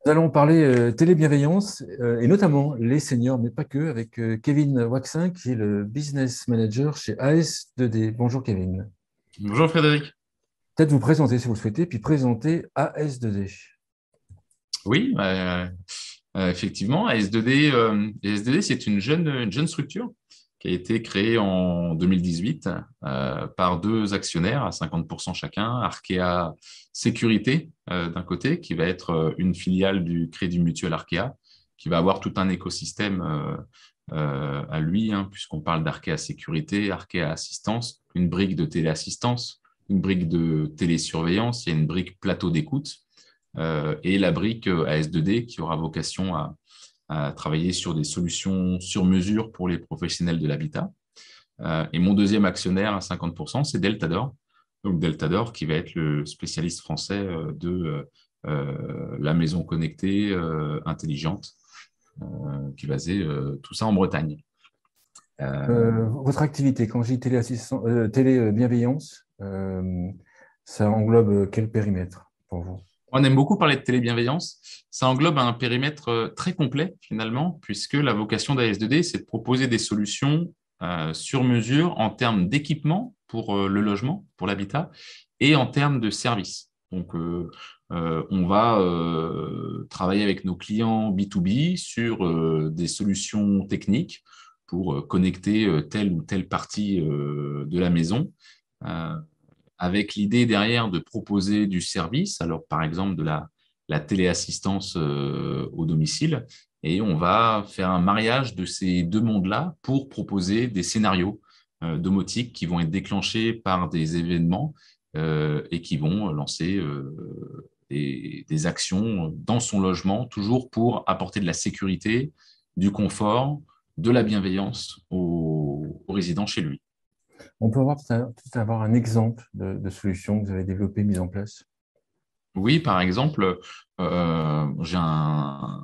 Nous allons parler télébienveillance et notamment les seniors, mais pas que, avec Kevin Waxin, qui est le business manager chez AS2D. Bonjour Kevin. Bonjour Frédéric. Peut-être vous présenter si vous le souhaitez, puis présenter AS2D. Oui, effectivement, AS2D, c'est une jeune structure qui a été créée en 2018 par deux actionnaires à 50% chacun, Arkea Sécurité d'un côté, qui va être une filiale du Crédit Mutuel Arkea, qui va avoir tout un écosystème à lui, hein, puisqu'on parle d'Arkea Sécurité, Arkea Assistance, une brique de téléassistance, une brique de télésurveillance, il y a une brique plateau d'écoute et la brique AS2D qui aura vocation à travailler sur des solutions sur mesure pour les professionnels de l'habitat. Et mon deuxième actionnaire à 50%, c'est Deltador. Donc Deltador qui va être le spécialiste français de la maison connectée intelligente qui est basée tout ça en Bretagne. Votre activité, quand je dis télébienveillance, ça englobe quel périmètre pour vous? On aime beaucoup parler de télébienveillance. Ça englobe un périmètre très complet finalement, puisque la vocation d'AS2D, c'est de proposer des solutions sur mesure en termes d'équipement pour le logement, pour l'habitat, et en termes de services. Donc, on va travailler avec nos clients B2B sur des solutions techniques pour connecter telle ou telle partie de la maison. Euh, avec l'idée derrière de proposer du service, alors par exemple de la téléassistance au domicile, et on va faire un mariage de ces deux mondes-là pour proposer des scénarios domotiques qui vont être déclenchés par des événements et qui vont lancer des actions dans son logement, toujours pour apporter de la sécurité, du confort, de la bienveillance aux résidents chez lui. On peut peut-être avoir un exemple de solution que vous avez développée, mise en place? Oui, par exemple, j'ai un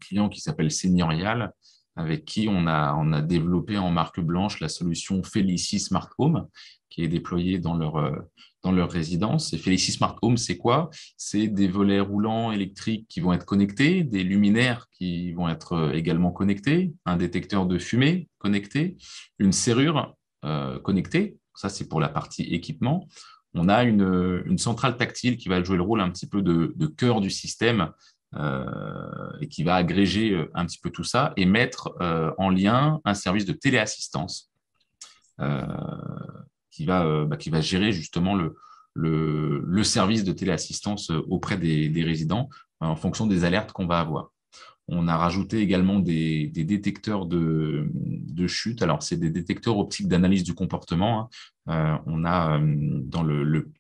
client qui s'appelle Seniorial, avec qui on a développé en marque blanche la solution Felici Smart Home, qui est déployée dans leur résidence. Et Felici Smart Home, c'est quoi? C'est des volets roulants électriques qui vont être connectés, des luminaires qui vont être également connectés, un détecteur de fumée connecté, une serrure connectée. Ça, c'est pour la partie équipement. On a une centrale tactile qui va jouer le rôle un petit peu de cœur du système et qui va agréger un petit peu tout ça et mettre en lien un service de téléassistance euh, qui va gérer justement le service de téléassistance auprès des résidents en fonction des alertes qu'on va avoir. On a rajouté également des détecteurs de chute. Alors, c'est des détecteurs optiques d'analyse du comportement, hein. On a dans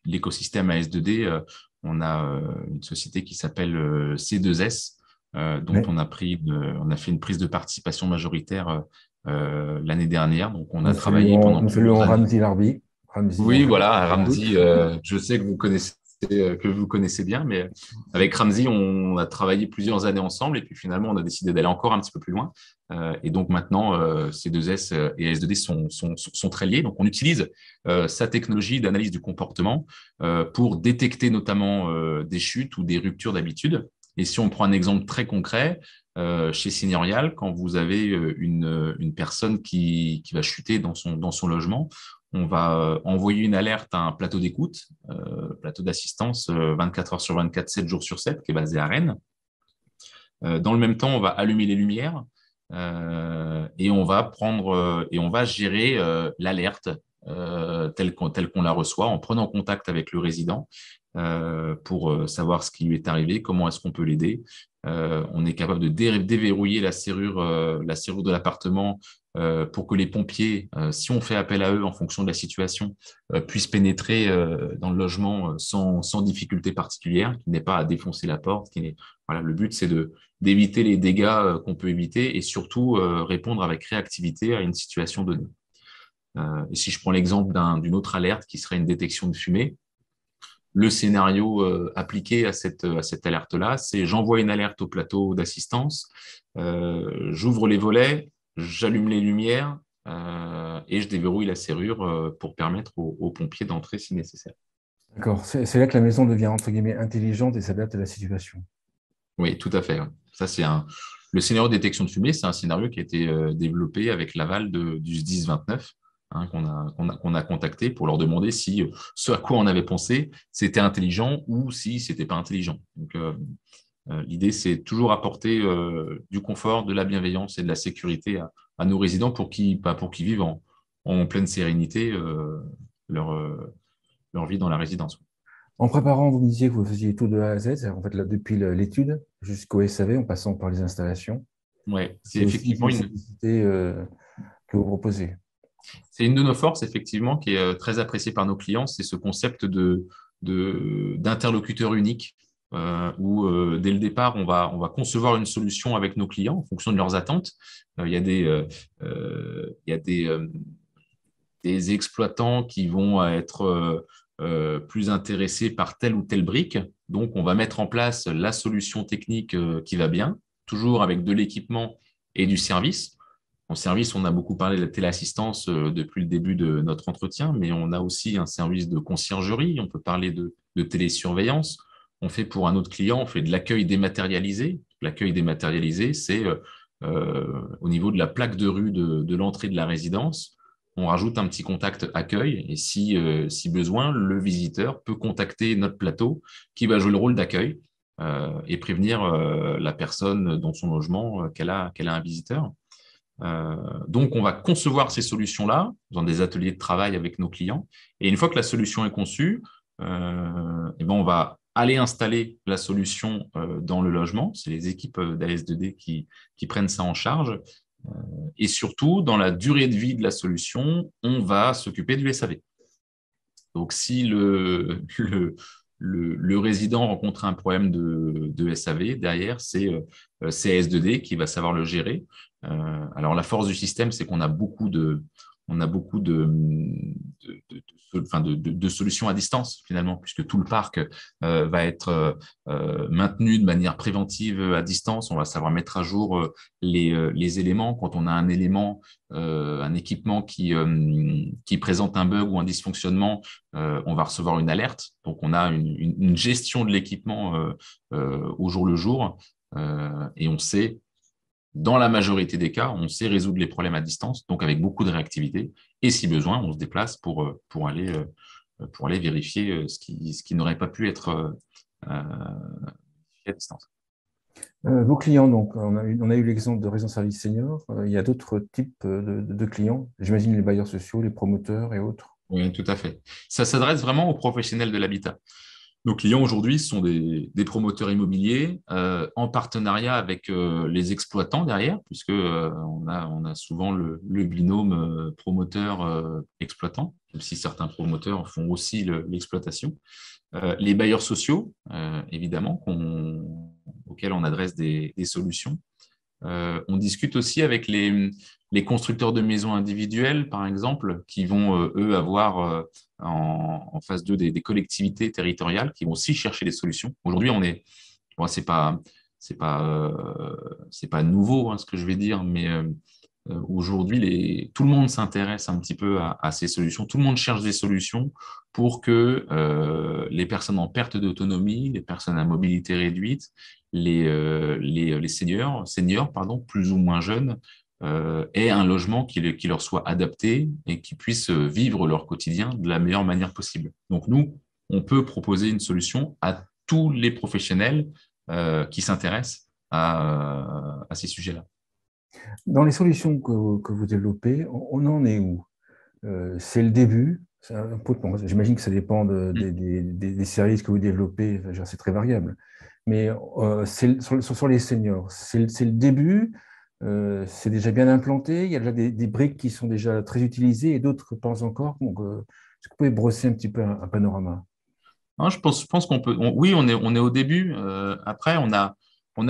l'écosystème AS2D, on a une société qui s'appelle C2S, dont Oui. on a fait une prise de participation majoritaire l'année dernière. Donc, on a travaillé pendant Nous saluons plusieurs années. Ramzi Larbi. Ramzi, Oui, bonjour. voilà, Écoute. Ramzi, je sais que vous connaissez bien, mais avec Ramzi, on a travaillé plusieurs années ensemble et puis finalement, on a décidé d'aller encore un petit peu plus loin. Et donc maintenant, C2S et S2D sont très liés. Donc, on utilise sa technologie d'analyse du comportement pour détecter notamment des chutes ou des ruptures d'habitude. Et si on prend un exemple très concret, chez Seniorial, quand vous avez une personne qui va chuter dans son logement, on va envoyer une alerte à un plateau d'écoute, plateau d'assistance 24 heures sur 24, 7 jours sur 7, qui est basé à Rennes. Dans le même temps, on va allumer les lumières et on va et on va gérer l'alerte telle qu'on la reçoit en prenant contact avec le résident pour savoir ce qui lui est arrivé, comment est-ce qu'on peut l'aider. On est capable de déverrouiller la serrure de l'appartement pour que les pompiers, si on fait appel à eux en fonction de la situation, puissent pénétrer dans le logement sans difficulté particulière, qui n'est pas à défoncer la porte. Voilà, le but, c'est d'éviter les dégâts qu'on peut éviter et surtout répondre avec réactivité à une situation donnée. Et si je prends l'exemple d'une autre alerte qui serait une détection de fumée, le scénario appliqué à cette alerte-là, c'est j'envoie une alerte au plateau d'assistance, j'ouvre les volets, j'allume les lumières et je déverrouille la serrure pour permettre aux pompiers d'entrer si nécessaire. D'accord. C'est là que la maison devient, entre guillemets, intelligente et s'adapte à la situation. Oui, tout à fait. Ouais. Ça, le scénario de détection de fumée, c'est un scénario qui a été développé avec l'aval du SDIS 29, hein, qu'on a contacté pour leur demander si ce à quoi on avait pensé, c'était intelligent ou si c'était pas intelligent. Donc, l'idée, c'est toujours apporter du confort, de la bienveillance et de la sécurité à nos résidents pour qu'ils vivent en pleine sérénité leur, euh, leur vie dans la résidence. En préparant, vous me disiez que vous faisiez tout de A à Z, c'est-à-dire, en fait, là, depuis l'étude jusqu'au SAV, en passant par les installations. Ouais, c'est C'est aussi effectivement une simplicité que vous proposez. c'est une de nos forces, effectivement, qui est très appréciée par nos clients, c'est ce concept d'interlocuteur unique, où dès le départ, on va concevoir une solution avec nos clients en fonction de leurs attentes. Il y a des exploitants qui vont être plus intéressés par telle ou telle brique. Donc, on va mettre en place la solution technique qui va bien, toujours avec de l'équipement et du service. En service, on a beaucoup parlé de la téléassistance depuis le début de notre entretien, mais on a aussi un service de conciergerie, on peut parler de télésurveillance. On fait pour un autre client, on fait de l'accueil dématérialisé. L'accueil dématérialisé, c'est au niveau de la plaque de rue de l'entrée de la résidence, on rajoute un petit contact accueil et si besoin, le visiteur peut contacter notre plateau qui va jouer le rôle d'accueil et prévenir la personne dans son logement qu'elle a un visiteur. Donc, on va concevoir ces solutions-là dans des ateliers de travail avec nos clients. Et une fois que la solution est conçue, eh ben, on va aller installer la solution dans le logement. C'est les équipes d'AS2D qui prennent ça en charge. Et surtout, dans la durée de vie de la solution, on va s'occuper du SAV. Donc, si le résident rencontre un problème de SAV, derrière, c'est CS2D qui va savoir le gérer. Alors, la force du système, c'est qu'on a beaucoup de solutions à distance, finalement, puisque tout le parc va être maintenu de manière préventive à distance. On va savoir mettre à jour les éléments. Quand on a un élément, un équipement qui présente un bug ou un dysfonctionnement, on va recevoir une alerte. Donc, on a une gestion de l'équipement au jour le jour et on sait, dans la majorité des cas, on sait résoudre les problèmes à distance, donc avec beaucoup de réactivité. Et si besoin, on se déplace pour aller vérifier ce qui n'aurait pas pu être vérifié à distance. Vos clients, donc, on a eu l'exemple de Résidence Service Senior. Il y a d'autres types de clients. J'imagine les bailleurs sociaux, les promoteurs et autres. Oui, tout à fait. Ça s'adresse vraiment aux professionnels de l'habitat. Nos clients aujourd'hui sont des promoteurs immobiliers en partenariat avec les exploitants derrière, puisque on a souvent le binôme promoteur-exploitant, même si certains promoteurs font aussi l'exploitation. Les bailleurs sociaux, évidemment, auxquels on adresse des solutions. On discute aussi avec les constructeurs de maisons individuelles, par exemple, qui vont, eux, avoir en face d'eux des collectivités territoriales qui vont aussi chercher des solutions. Aujourd'hui, bon, c'est pas nouveau, hein, ce que je vais dire, mais aujourd'hui, tout le monde s'intéresse un petit peu à ces solutions. Tout le monde cherche des solutions pour que les personnes en perte d'autonomie, les personnes à mobilité réduite, les seniors, pardon, plus ou moins jeunes, aient un logement qui leur soit adapté et qui puissent vivre leur quotidien de la meilleure manière possible. Donc nous, on peut proposer une solution à tous les professionnels qui s'intéressent à ces sujets-là. Dans les solutions que vous développez, on en est où? C'est le début. Bon, j'imagine que ça dépend des services que vous développez. Enfin, c'est très variable. Mais sur les seniors, c'est le début. C'est déjà bien implanté. Il y a déjà des briques qui sont déjà très utilisées et d'autres pas encore. Donc, est-ce que vous pouvez brosser un petit peu un panorama? Non, je pense qu'on peut. Oui, on est au début. Après, on a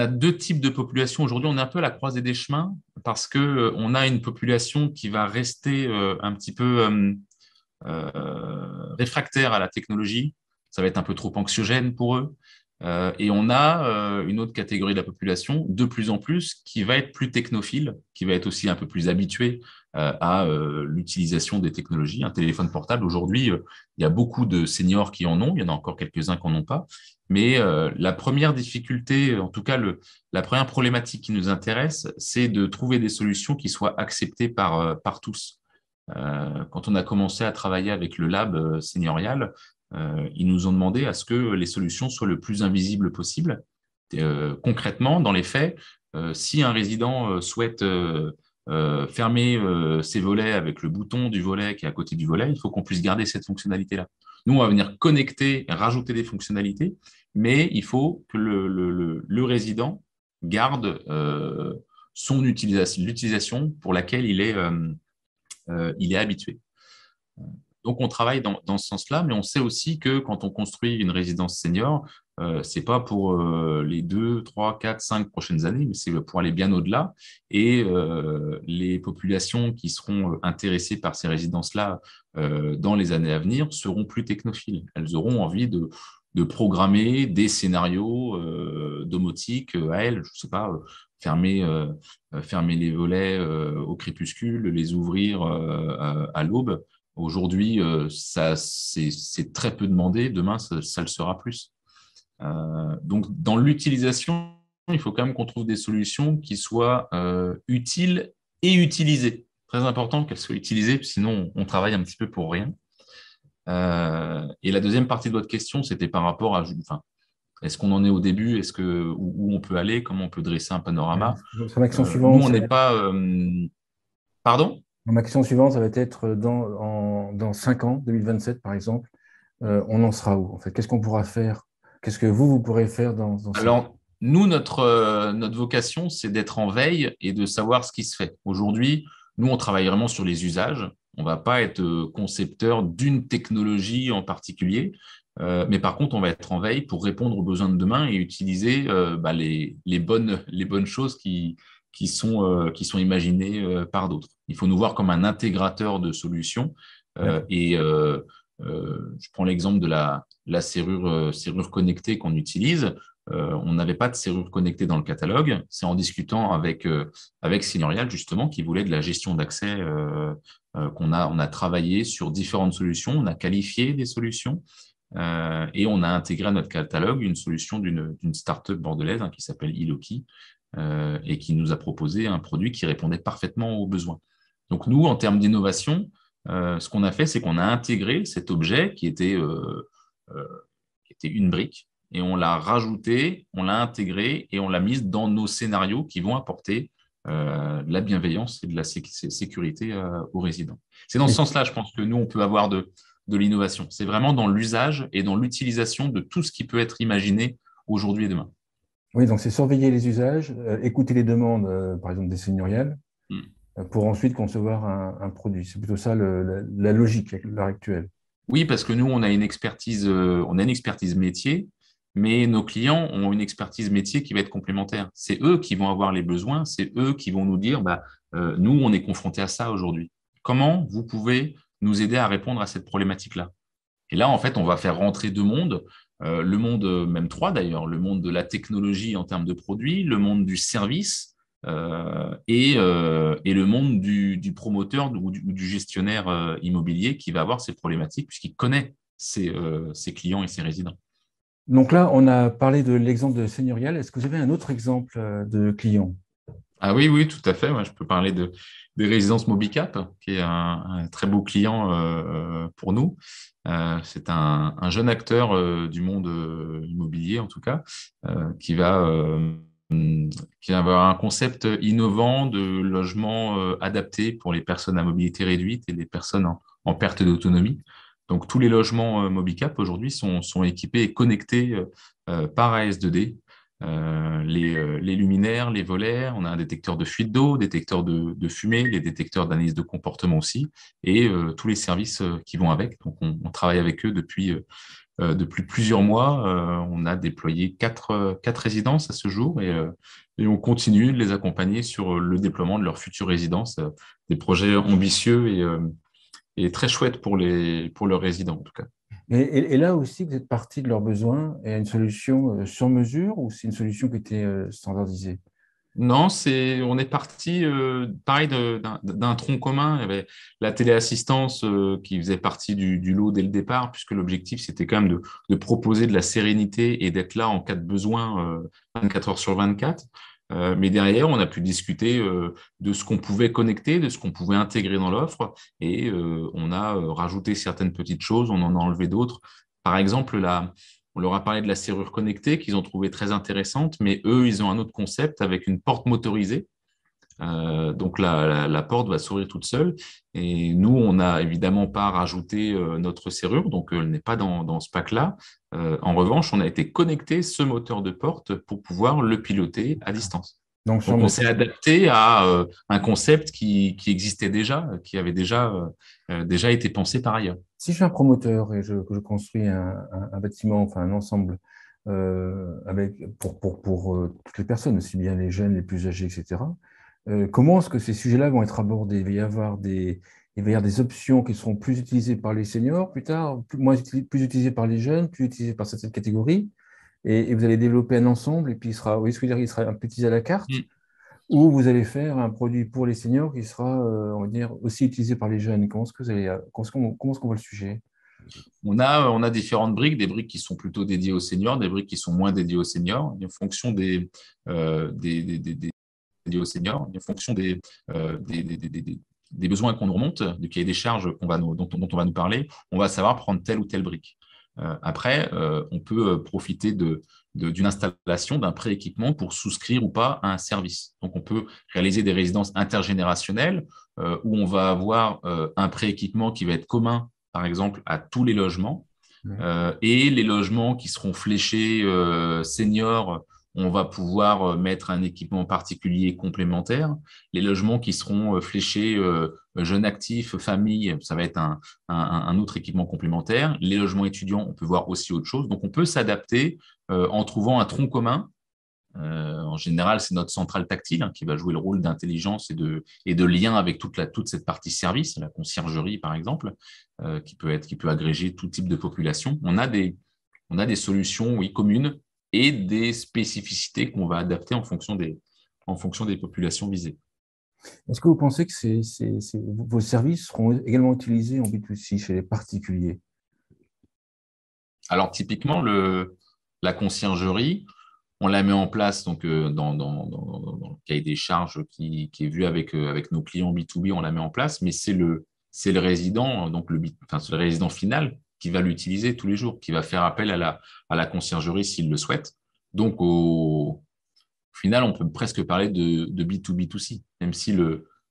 deux types de population. Aujourd'hui, on est un peu à la croisée des chemins parce que on a une population qui va rester un petit peu réfractaire à la technologie. Ça va être un peu trop anxiogène pour eux. Et on a une autre catégorie de la population, de plus en plus, qui va être plus technophile, qui va être aussi un peu plus habituée à l'utilisation des technologies. Un téléphone portable, aujourd'hui, il y a beaucoup de seniors qui en ont, il y en a encore quelques-uns qui n'en ont pas. Mais la première difficulté, en tout cas la première problématique qui nous intéresse, c'est de trouver des solutions qui soient acceptées par tous. Quand on a commencé à travailler avec le lab seigneurial, ils nous ont demandé à ce que les solutions soient le plus invisibles possible. Concrètement, dans les faits, si un résident souhaite fermer ses volets avec le bouton du volet qui est à côté du volet, il faut qu'on puisse garder cette fonctionnalité-là. Nous, on va venir connecter, rajouter des fonctionnalités, mais il faut que le résident garde l'utilisation pour laquelle il est habitué. Donc, on travaille dans ce sens-là, mais on sait aussi que quand on construit une résidence senior, ce n'est pas pour les 2, 3, 4, 5 prochaines années, mais c'est pour aller bien au-delà. Et les populations qui seront intéressées par ces résidences-là dans les années à venir seront plus technophiles. Elles auront envie de programmer des scénarios domotiques à elles, je ne sais pas, fermer les volets au crépuscule, les ouvrir à l'aube. Aujourd'hui, c'est très peu demandé. Demain, ça le sera plus. Donc, dans l'utilisation, il faut quand même qu'on trouve des solutions qui soient utiles et utilisées. Très important qu'elles soient utilisées, sinon on travaille un petit peu pour rien. Et la deuxième partie de votre question, c'était par rapport à, enfin, est-ce qu'on en est au début, où on peut aller, comment on peut dresser un panorama. Son action Nous, suivante, on n'est pas. Pardon? mon action suivante, ça va être dans 5 ans, 2027 par exemple. On en sera où en fait? Qu'est-ce qu'on pourra faire? Qu'est-ce que vous pourrez faire dans 5 ans? Alors, nous, notre vocation, c'est d'être en veille et de savoir ce qui se fait. Aujourd'hui, nous, on travaille vraiment sur les usages. On ne va pas être concepteur d'une technologie en particulier, mais par contre, on va être en veille pour répondre aux besoins de demain et utiliser les bonnes choses qui sont imaginées par d'autres. Il faut nous voir comme un intégrateur de solutions. Et je prends l'exemple de la serrure connectée qu'on utilise. On n'avait pas de serrure connectée dans le catalogue. C'est en discutant avec Seigneurial, justement, qui voulait de la gestion d'accès on a travaillé sur différentes solutions. On a qualifié des solutions et on a intégré à notre catalogue une solution d'une start-up bordelaise qui s'appelle Iloki et qui nous a proposé un produit qui répondait parfaitement aux besoins. Donc, nous, en termes d'innovation, ce qu'on a fait, c'est qu'on a intégré cet objet qui était une brique et on l'a rajouté, on l'a intégré et on l'a mise dans nos scénarios qui vont apporter de la bienveillance et de la sécurité aux résidents. C'est dans ce Et- sens-là, je pense que nous, on peut avoir de l'innovation. C'est vraiment dans l'usage et dans l'utilisation de tout ce qui peut être imaginé aujourd'hui et demain. oui, donc c'est surveiller les usages, écouter les demandes, par exemple des seigneuriales, Mm. pour ensuite concevoir un produit. C'est plutôt ça la logique à l'heure actuelle. Oui, parce que nous, on a une expertise métier, mais nos clients ont une expertise métier qui va être complémentaire. C'est eux qui vont avoir les besoins, c'est eux qui vont nous dire, nous, on est confrontés à ça aujourd'hui. Comment vous pouvez nous aider à répondre à cette problématique-là? Et là, en fait, on va faire rentrer deux mondes, le monde, même trois d'ailleurs, le monde de la technologie en termes de produits, le monde du service et le monde du promoteur ou du gestionnaire immobilier qui va avoir ces problématiques puisqu'il connaît ses clients et ses résidents. Donc là, on a parlé de l'exemple de seigneurial. Est-ce que vous avez un autre exemple de client? Ah oui, oui, tout à fait. Moi, je peux parler des résidences Mobicap, qui est un très beau client pour nous. C'est un jeune acteur du monde immobilier, en tout cas, qui va avoir un concept innovant de logement adapté pour les personnes à mobilité réduite et les personnes en perte d'autonomie. Donc, tous les logements Mobicap aujourd'hui sont équipés et connectés par AS2D, les luminaires, les volets, on a un détecteur de fuite d'eau, détecteur de fumée, les détecteurs d'analyse de comportement aussi, et tous les services qui vont avec. Donc, on travaille avec eux depuis plusieurs mois. On a déployé quatre résidences à ce jour et on continue de les accompagner sur le déploiement de leurs futures résidences, des projets ambitieux et très chouettes pour leurs résidents en tout cas. Et là aussi, vous êtes parti de leurs besoins et à une solution sur mesure ou c'est une solution qui était standardisée? Non, on est parti, pareil, d'un tronc commun. Il y avait la téléassistance qui faisait partie du lot dès le départ, puisque l'objectif, c'était quand même de proposer de la sérénité et d'être là en cas de besoin 24 heures sur 24. Mais derrière, on a pu discuter de ce qu'on pouvait connecter, de ce qu'on pouvait intégrer dans l'offre, et on a rajouté certaines petites choses, on en a enlevé d'autres. Par exemple, on leur a parlé de la serrure connectée qu'ils ont trouvé très intéressante, mais eux, ils ont un autre concept avec une porte motorisée. Donc la porte va s'ouvrir toute seule. Et nous, on n'a évidemment pas rajouté notre serrure, donc elle n'est pas dans ce pack-là. En revanche, on a été connecté ce moteur de porte pour pouvoir le piloter à distance. Donc, Donc on s'est adapté à un concept qui existait déjà, qui avait déjà été pensé par ailleurs. si je suis un promoteur et que je construis un bâtiment, enfin un ensemble pour toutes les personnes, aussi bien les jeunes, les plus âgés, etc., comment est-ce que ces sujets-là vont être abordés? Il va y avoir des options qui seront plus utilisées par les seniors plus tard, plus utilisées par les jeunes, plus utilisées par certaines catégories, et vous allez développer un ensemble, et puis oui, ce que je veux dire, il sera un peu utilisé à la carte, Mm. ou vous allez faire un produit pour les seniors qui sera, on va dire, aussi utilisé par les jeunes. Comment est-ce qu'on voit le sujet? On a différentes briques, des briques qui sont plutôt dédiées aux seniors, des briques qui sont moins dédiées aux seniors, et en fonction des dédiées aux seniors, et en fonction des besoins qu'on nous remonte, du cahier des charges dont on va nous parler, on va savoir prendre telle ou telle brique. Après, on peut profiter d'une installation, d'un pré-équipement pour souscrire ou pas à un service. Donc, on peut réaliser des résidences intergénérationnelles où on va avoir un pré-équipement qui va être commun, par exemple, à tous les logements. Ouais. Et les logements qui seront fléchés seniors, on va pouvoir mettre un équipement particulier complémentaire. Les logements qui seront fléchés jeunes actifs, famille, ça va être un autre équipement complémentaire. Les logements étudiants, on peut voir aussi autre chose. Donc, on peut s'adapter en trouvant un tronc commun. En général, c'est notre centrale tactile qui va jouer le rôle d'intelligence et de lien avec toute cette partie service, la conciergerie par exemple, qui peut agréger tout type de population. On a des solutions, oui, communes et des spécificités qu'on va adapter en fonction des populations visées. Est-ce que vous pensez que vos services seront également utilisés en B2C chez les particuliers? Alors typiquement, la conciergerie, on la met en place donc, dans le cahier des charges qui est vu avec nos clients B2B, on la met en place, mais c'est le résident, donc enfin, c'est le résident final qui va l'utiliser tous les jours, qui va faire appel à la conciergerie s'il le souhaite. Donc, au final, on peut presque parler de B2B2C, même si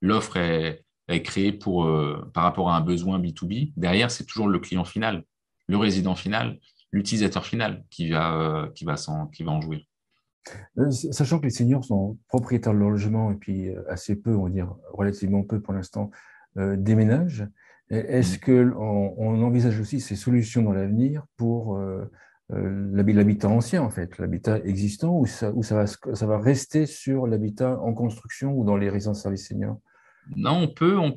l'offre est créée par rapport à un besoin B2B. Derrière, c'est toujours le client final, le résident final, l'utilisateur final qui va en jouir. Sachant que les seniors sont propriétaires de leur logement et puis assez peu, on va dire relativement peu pour l'instant, déménagent, est-ce Mm. qu'on envisage aussi ces solutions dans l'avenir pour l'habitat ancien, en fait, l'habitat existant, ou ça va rester sur l'habitat en construction ou dans les résidences services seniors? Non,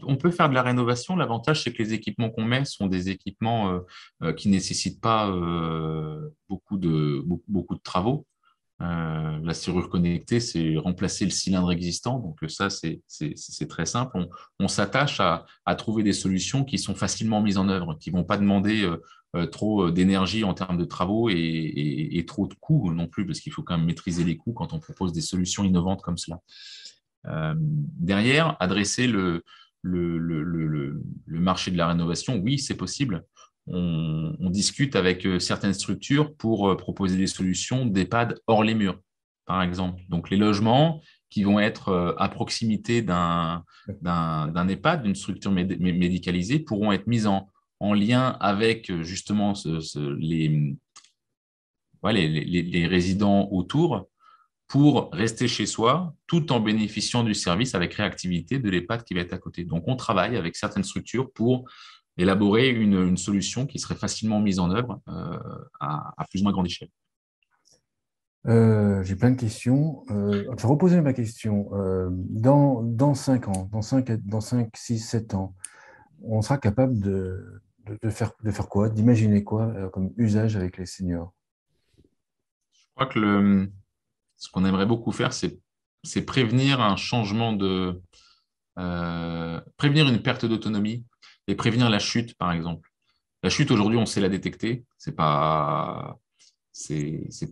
on peut faire de la rénovation. L'avantage, c'est que les équipements qu'on met sont des équipements qui ne nécessitent pas beaucoup de travaux. La serrure connectée, c'est remplacer le cylindre existant. Donc ça, c'est très simple. On s'attache à trouver des solutions qui sont facilement mises en œuvre, qui ne vont pas demander trop d'énergie en termes de travaux et trop de coûts non plus, parce qu'il faut quand même maîtriser les coûts quand on propose des solutions innovantes comme cela. Derrière, adresser le marché de la rénovation, oui, c'est possible. On discute avec certaines structures pour proposer des solutions d'EHPAD hors les murs, par exemple. Donc, les logements qui vont être à proximité d'un EHPAD, d'une structure médicalisée, pourront être mis en lien avec justement ouais, les résidents autour pour rester chez soi tout en bénéficiant du service avec réactivité de l'EHPAD qui va être à côté. Donc, on travaille avec certaines structures pour élaborer une solution qui serait facilement mise en œuvre à plus ou moins grande échelle. J'ai plein de questions. Je vais reposer ma question. Dans 5 ans, dans 5, 6, 7 ans, on sera capable de faire quoi, d'imaginer quoi comme usage avec les seniors? Je crois que ce qu'on aimerait beaucoup faire, c'est c'est prévenir un changement prévenir une perte d'autonomie et prévenir la chute, par exemple. La chute, aujourd'hui, on sait la détecter. C'est pas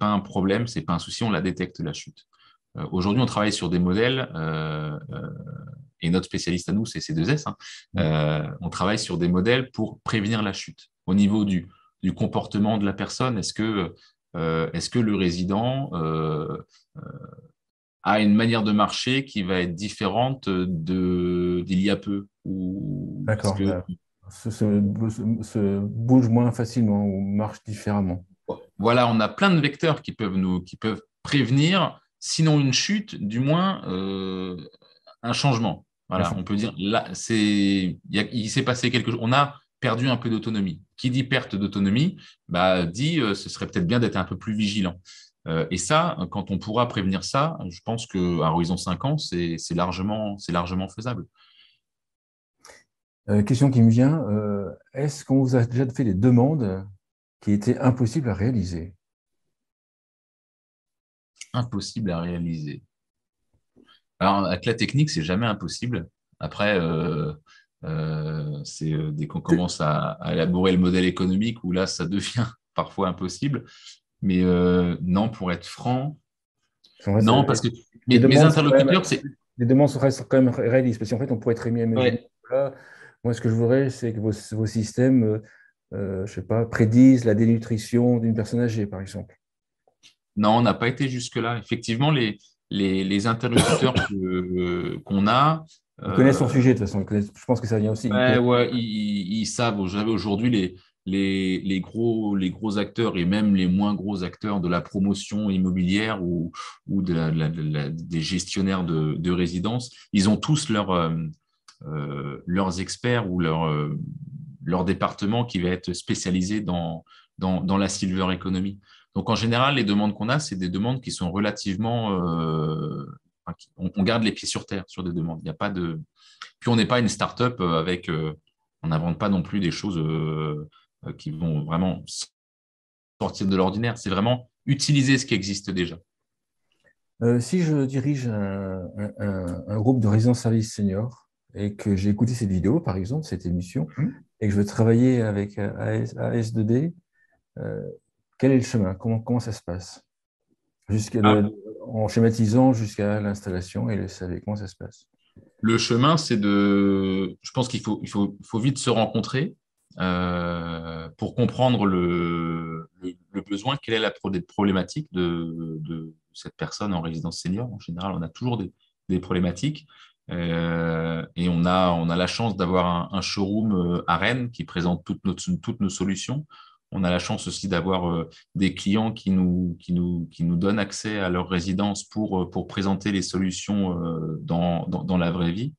un problème, c'est pas un souci, on la détecte, la chute. Aujourd'hui, on travaille sur des modèles, et notre spécialiste à nous, c'est C2S. Hein. On travaille sur des modèles pour prévenir la chute. Au niveau du comportement de la personne, est-ce que le résident a une manière de marcher qui va être différente d'il y a peu, ou est-ce D'accord. que Se bouge moins facilement ou marche différemment. voilà, on a plein de vecteurs qui peuvent prévenir, sinon une chute, du moins un changement. Voilà, on peut dire là, il s'est passé quelque chose. On a perdu un peu d'autonomie. Qui dit perte d'autonomie, dit ce serait peut-être bien d'être un peu plus vigilant. Et ça, quand on pourra prévenir ça, je pense qu'à horizon 5 ans, c'est largement faisable. Question qui me vient, est-ce qu'on vous a déjà fait des demandes qui étaient impossibles à réaliser? Impossible à réaliser. Alors, avec la technique, c'est jamais impossible. Après, c'est dès qu'on commence à élaborer le modèle économique où là, ça devient parfois impossible. Mais non, pour être franc, En fait, non, parce que les mes demandes sont quand même, interlocuteurs, c'est. les demandes sont quand même réalistes, parce qu'en fait, on pourrait très bien imaginer, Ouais. là, moi, ce que je voudrais, c'est que vos systèmes, je sais pas, prédisent la dénutrition d'une personne âgée, par exemple. Non, on n'a pas été jusque-là. Effectivement, les interlocuteurs qu'on a, Ils connaissent son euh, sujet, de toute façon. Je pense que ça vient aussi. Ils ouais, connaissent. ouais, ils savent. Aujourd'hui, les gros acteurs et même les moins gros acteurs de la promotion immobilière ou des gestionnaires de résidences, ils ont tous leurs experts ou leur département qui va être spécialisé dans la silver economy. Donc, en général, les demandes qu'on a, c'est des demandes qui sont relativement. On garde les pieds sur terre sur des demandes. Il n'y a pas de. Puis, on n'est pas une start-up avec. On n'invente pas non plus des choses qui vont vraiment sortir de l'ordinaire. C'est vraiment utiliser ce qui existe déjà. Si je dirige un groupe de résidence service senior et que j'ai écouté cette vidéo, par exemple, cette émission, et que je veux travailler avec AS2D, euh, quel est le chemin? Comment ça se passe? Ah, En schématisant jusqu'à l'installation et le SAV, comment ça se passe? le chemin, c'est de. Je pense qu'il faut vite se rencontrer pour comprendre le besoin, quelle est la problématique de cette personne en résidence senior. En général, on a toujours des problématiques. Et on a la chance d'avoir un showroom à Rennes qui présente toutes nos solutions. On a la chance aussi d'avoir des clients qui nous donnent accès à leur résidence pour présenter les solutions dans la vraie vie.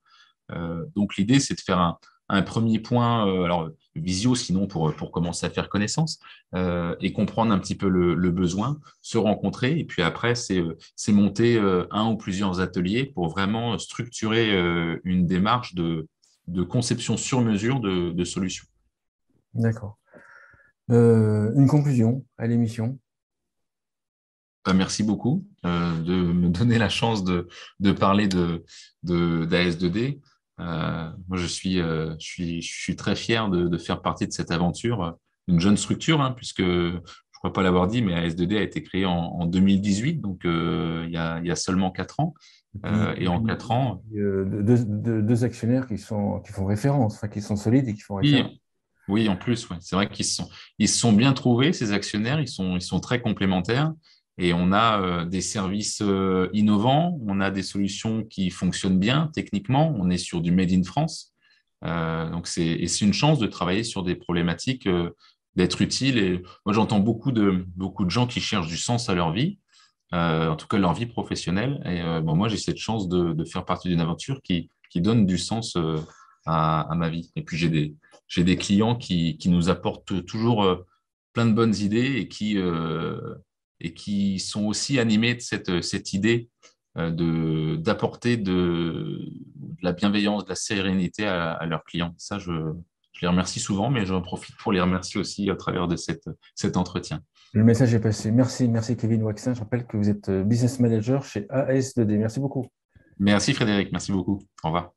Donc, l'idée, c'est de faire un premier point, alors visio, sinon pour commencer à faire connaissance et comprendre un petit peu le besoin, se rencontrer. Et puis après, c'est monter un ou plusieurs ateliers pour vraiment structurer une démarche de conception sur mesure de solutions. D'accord. Une conclusion à l'émission. Merci beaucoup de me donner la chance de parler d'AS2D. Moi, je suis très fier de faire partie de cette aventure, une jeune structure, hein, puisque je ne crois pas l'avoir dit, mais AS2D a été créé en 2018, donc il y a seulement 4 ans. Et en 4 ans, Deux actionnaires qui font référence, enfin, qui sont solides et qui font référence. oui, oui, en plus, ouais. C'est vrai qu'ils se sont bien trouvés, ces actionnaires, ils sont très complémentaires. Et on a des services innovants, on a des solutions qui fonctionnent bien techniquement, on est sur du Made in France. Donc c'est une chance de travailler sur des problématiques, d'être utile. Et moi, j'entends beaucoup de gens qui cherchent du sens à leur vie, en tout cas leur vie professionnelle. Et bon, moi, j'ai cette chance de faire partie d'une aventure qui donne du sens à ma vie. Et puis, j'ai des clients qui nous apportent toujours plein de bonnes idées et qui sont aussi animés de cette idée d'apporter de la bienveillance, de la sérénité à leurs clients. Ça, je les remercie souvent, mais j'en profite pour les remercier aussi à travers de cet entretien. Le message est passé. Merci, merci Kevin Waxin. Je rappelle que vous êtes business manager chez AS2D. Merci beaucoup. Merci Frédéric, merci beaucoup. Au revoir.